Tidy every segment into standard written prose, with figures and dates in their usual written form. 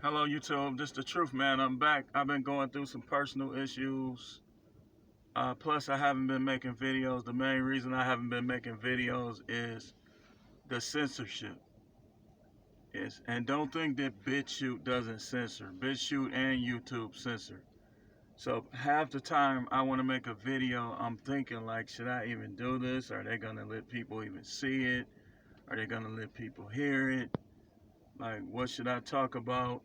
Hello, YouTube. This the truth, man. I'm back. I've been going through some personal issues. Plus, I haven't been making videos. The main reason I haven't been making videos is the censorship. And don't think that BitChute doesn't censor. BitChute and YouTube censor. So half the time I want to make a video, I'm thinking like, should I even do this? Are they gonna let people even see it? Are they gonna let people hear it? Like, what should I talk about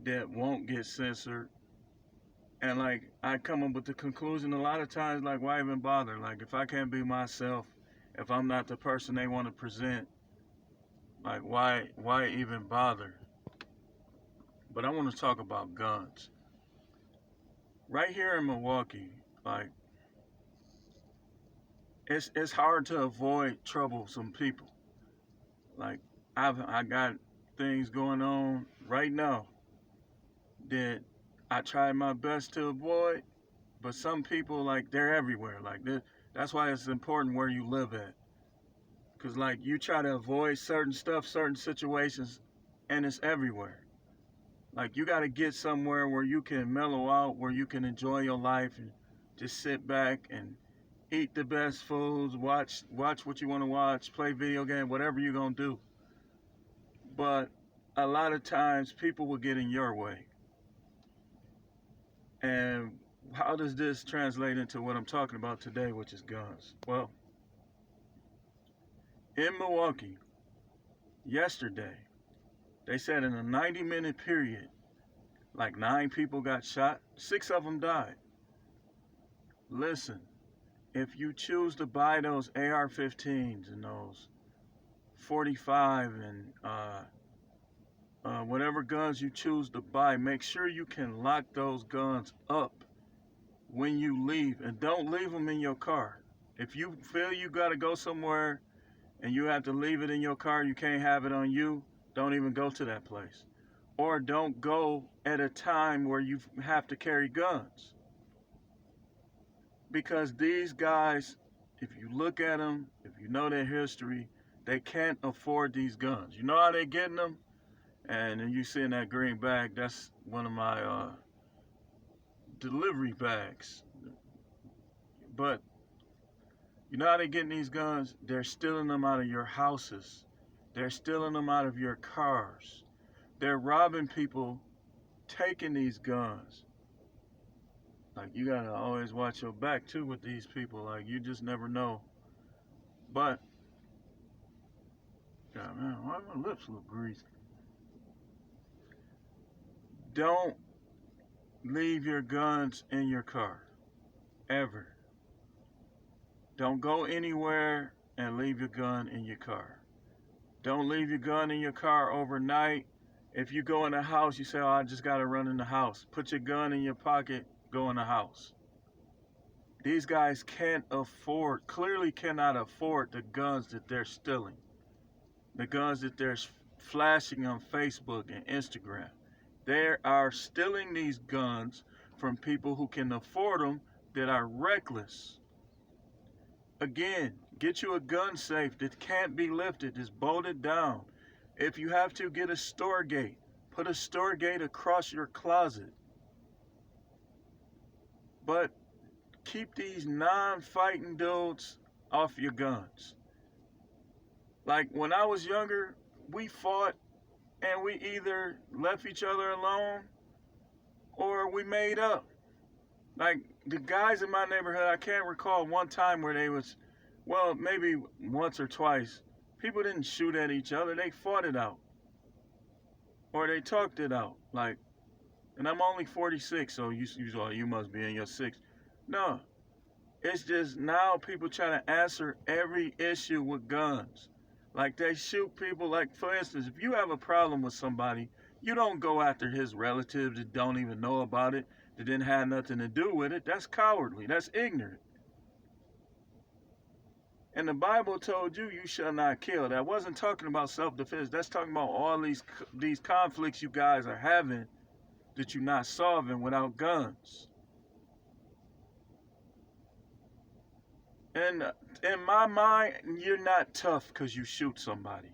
that won't get censored? And like I come up with the conclusion a lot of times, like, why even bother? Like, if I can't be myself, if I'm not the person they want to present, like, why even bother? But I want to talk about guns. Right here in Milwaukee, like, it's hard to avoid troublesome people. Like, I got things going on right now that I try my best to avoid, but some people, like, they're everywhere. Like, that's why it's important where you live at. Cause like you try to avoid certain stuff, certain situations, and it's everywhere. Like, you gotta get somewhere where you can mellow out, where you can enjoy your life and just sit back and eat the best foods, watch what you wanna watch, play video game, whatever you're gonna do. But a lot of times people will get in your way. And how does this translate into what I'm talking about today, which is guns? Well, in Milwaukee, yesterday, they said in a 90-minute period, like 9 people got shot, 6 of them died. Listen, if you choose to buy those AR-15s and those 45 and whatever guns you choose to buy, make sure you can lock those guns up when you leave, and don't leave them in your car. If you feel you gotta go somewhere and you have to leave it in your car, you can't have it on you, don't even go to that place. Or don't go at a time where you have to carry guns. Because these guys, if you look at them, if you know their history, they can't afford these guns. You know how they're getting them? And then you see in that green bag, that's one of my delivery bags. But you know how they're getting these guns? They're stealing them out of your houses. They're stealing them out of your cars. They're robbing people, taking these guns. Like, you gotta always watch your back too with these people. Like, you just never know. But, yeah, man, why my lips look greasy? Don't leave your guns in your car. Ever. Don't go anywhere and leave your gun in your car. Don't leave your gun in your car overnight. If you go in the house, you say, oh, I just gotta run in the house. Put your gun in your pocket, go in the house. These guys clearly cannot afford the guns that they're stealing. The guns that they're flashing on Facebook and Instagram. They are stealing these guns from people who can afford them, that are reckless. Again, get you a gun safe that can't be lifted, it's bolted down. If you have to, get a store gate. Put a store gate across your closet. But keep these non-fighting dudes off your guns. Like, when I was younger, we fought and we either left each other alone or we made up. Like, the guys in my neighborhood, I can't recall one time where they was, well, maybe once or twice, people didn't shoot at each other, they fought it out. Or they talked it out. Like, and I'm only 46, so you must be in your 60s. No, it's just now people try to answer every issue with guns. Like, they shoot people. Like, for instance, if you have a problem with somebody, you don't go after his relatives that don't even know about it, that didn't have nothing to do with it. That's cowardly. That's ignorant. And the Bible told you, you shall not kill. That wasn't talking about self-defense. That's talking about all these conflicts you guys are having that you're not solving without guns. And in my mind, you're not tough because you shoot somebody.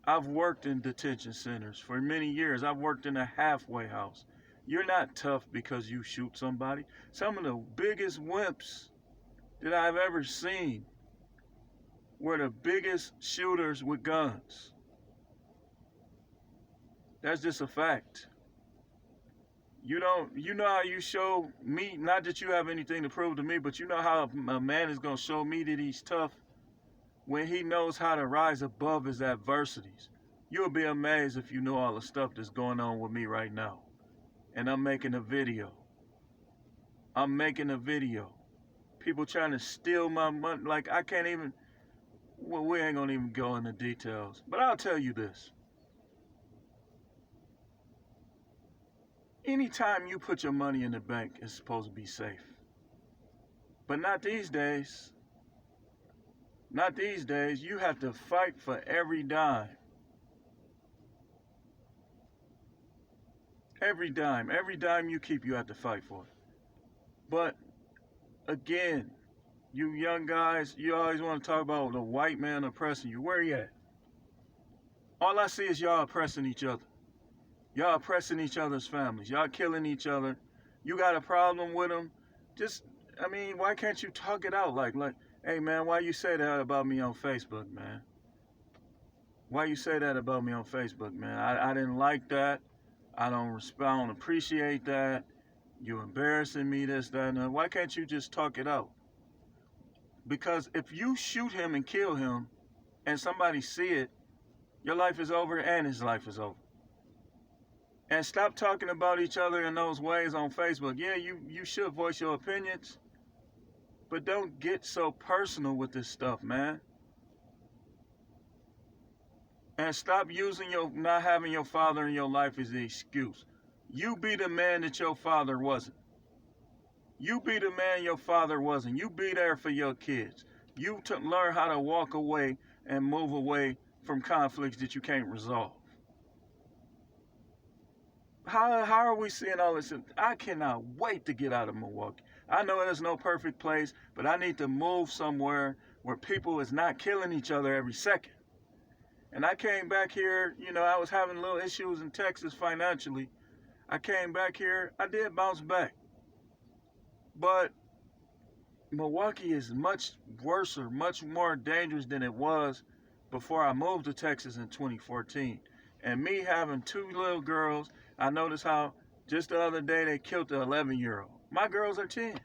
I've worked in detention centers for many years. I've worked in a halfway house. You're not tough because you shoot somebody. Some of the biggest wimps that I've ever seen were the biggest shooters with guns. That's just a fact. You know how you show me, not that you have anything to prove to me, but you know how a man is going to show me that he's tough when he knows how to rise above his adversities. You'll be amazed if you know all the stuff that's going on with me right now. And I'm making a video. People trying to steal my money. Like, I can't even, well, we ain't gonna even go into details. But I'll tell you this. Anytime you put your money in the bank, it's supposed to be safe. But not these days. Not these days. You have to fight for every dime. Every dime you keep, you have to fight for it. But again, you young guys, you always want to talk about the white man oppressing you. Where you at? All I see is y'all oppressing each other. Y'all oppressing each other's families. Y'all killing each other. You got a problem with them? Why can't you talk it out? Like, hey man, why you say that about me on Facebook, man? Why you say that about me on Facebook, man? I didn't like that. I don't appreciate that. You embarrassing me, this, that, and that. Why can't you just talk it out? Because if you shoot him and kill him and somebody see it, your life is over and his life is over. And stop talking about each other in those ways on Facebook. Yeah, you should voice your opinions, but don't get so personal with this stuff, man. And stop using not having your father in your life as the excuse. You be the man that your father wasn't. You be the man your father wasn't. You be there for your kids. You learn how to walk away and move away from conflicts that you can't resolve. How are we seeing all this? I cannot wait to get out of Milwaukee. I know there's no perfect place, but I need to move somewhere where people is not killing each other every second. And I came back here, I was having little issues in Texas financially. I came back here, I did bounce back. But Milwaukee is much worse, much more dangerous than it was before I moved to Texas in 2014. And me having 2 little girls, I noticed how just the other day they killed the 11-year-old. My girls are 10.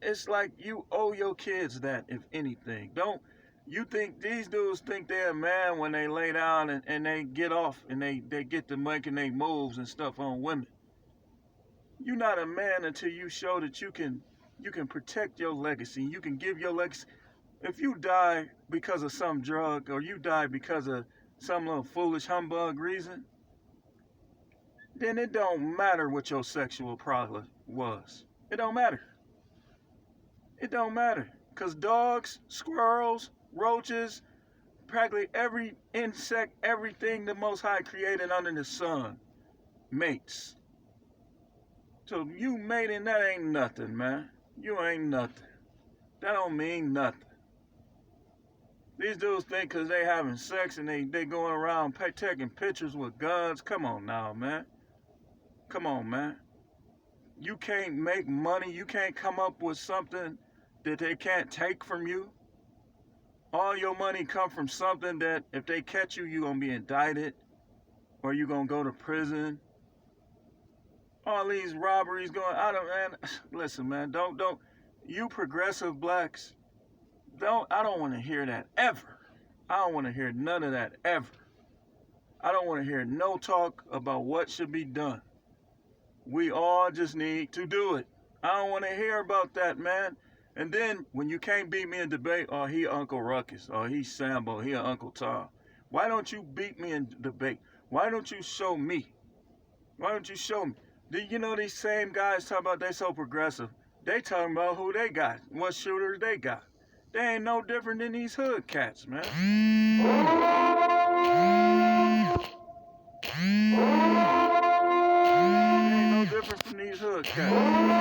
It's like you owe your kids that, if anything. You think these dudes think they're a man when they lay down and they get off and they get to making their moves and stuff on women. You're not a man until you show that you can protect your legacy. You can give your legacy. If you die because of some drug or you die because of some little foolish humbug reason, then it don't matter what your sexual problem was. It don't matter. It don't matter. Because dogs, squirrels, roaches, practically every insect, everything the Most High created under the sun mates. So you mating, that ain't nothing, man. You ain't nothing. That don't mean nothing. These dudes think because they having sex and they going around taking pictures with guns. Come on now, man. Come on, man. You can't make money. You can't come up with something that they can't take from you. All your money come from something that if they catch you, you're going to be indicted or you're going to go to prison. All these robberies going, listen, man, don't, you progressive blacks, I don't want to hear that ever. I don't want to hear none of that ever. I don't want to hear no talk about what should be done. We all just need to do it. I don't want to hear about that, man. And then when you can't beat me in debate, oh, he Uncle Ruckus, or he Sambo, he Uncle Tom. Why don't you beat me in debate? Why don't you show me? Why don't you show me? These same guys talk about they so progressive. They talking about who they got, what shooters they got. They ain't no different than these hood cats, man. They ain't no different from these hood cats.